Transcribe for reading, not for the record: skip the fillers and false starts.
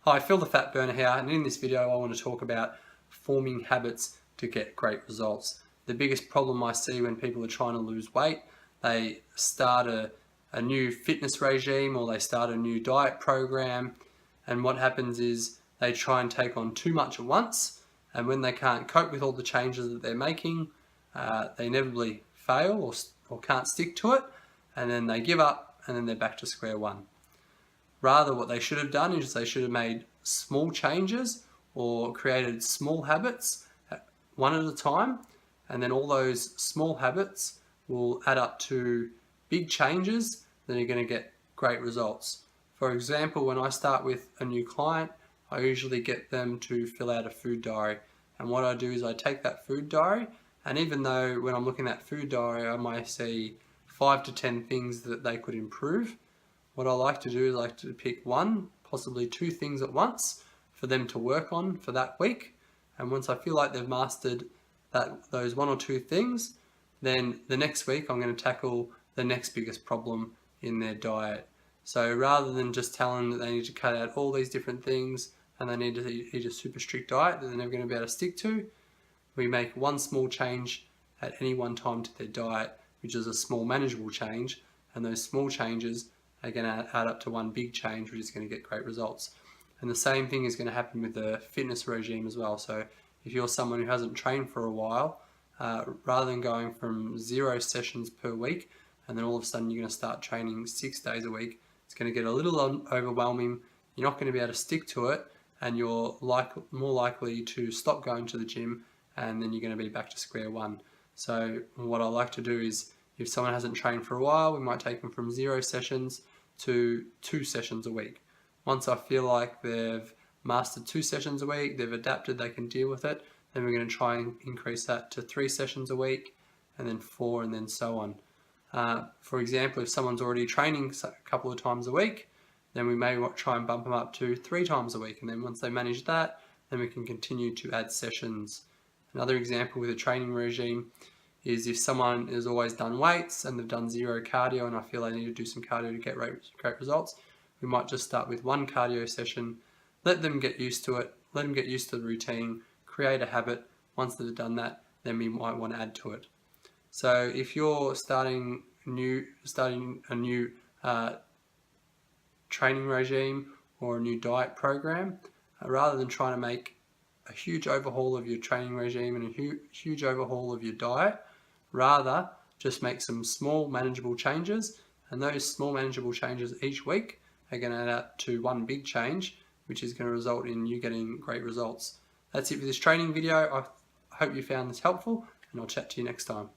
Hi, Phil the Fat Burner here, and in this video I want to talk about forming habits to get great results. The biggest problem I see when people are trying to lose weight, they start a new fitness regime or they start a new diet program, and what happens is they try and take on too much at once, and when they can't cope with all the changes that they're making, they inevitably fail or can't stick to it, and then they give up and then they're back to square one. Rather, what they should have done is they should have made small changes or created small habits one at a time, and then all those small habits will add up to big changes that are going to get great results. For example, when I start with a new client, I usually get them to fill out a food diary, and what I do is I take that food diary, and even though when I'm looking at food diary I might see 5 to 10 things that they could improve, what I like to do is I like to pick one, possibly two things at once for them to work on for that week. And once I feel like they've mastered those one or two things, then the next week I'm going to tackle the next biggest problem in their diet. So rather than just telling them that they need to cut out all these different things and they need to eat a super strict diet that they're never going to be able to stick to, we make one small change at any one time to their diet, which is a small manageable change, and those small changes are going to add up to one big change, which is going to get great results. And the same thing is going to happen with the fitness regime as well. So if you're someone who hasn't trained for a while, rather than going from 0 sessions per week and then all of a sudden you're going to start training 6 days a week, it's going to get a little overwhelming. You're not going to be able to stick to it, and you're more likely to stop going to the gym, and then you're going to be back to square one. So what I like to do is, if someone hasn't trained for a while, we might take them from 0 sessions to 2 sessions a week. Once I feel like they've mastered 2 sessions a week, they've adapted, they can deal with it, then we're going to try and increase that to 3 sessions a week, and then 4, and then so on. For example, if someone's already training a couple of times a week, then we may try and bump them up to 3 times a week, and then once they manage that, then we can continue to add sessions. Another example with a training regime is if someone has always done weights and they've done 0 cardio and I feel they need to do some cardio to get great results, we might just start with 1 cardio session, let them get used to it, let them get used to the routine, create a habit. Once they've done that, then we might want to add to it. So if you're starting a new training regime or a new diet program, rather than trying to make a huge overhaul of your training regime and a huge overhaul of your diet, rather just make some small manageable changes, and those small manageable changes each week are going to add up to one big change, which is going to result in you getting great results. That's it for this training video. I hope you found this helpful, and I'll chat to you next time.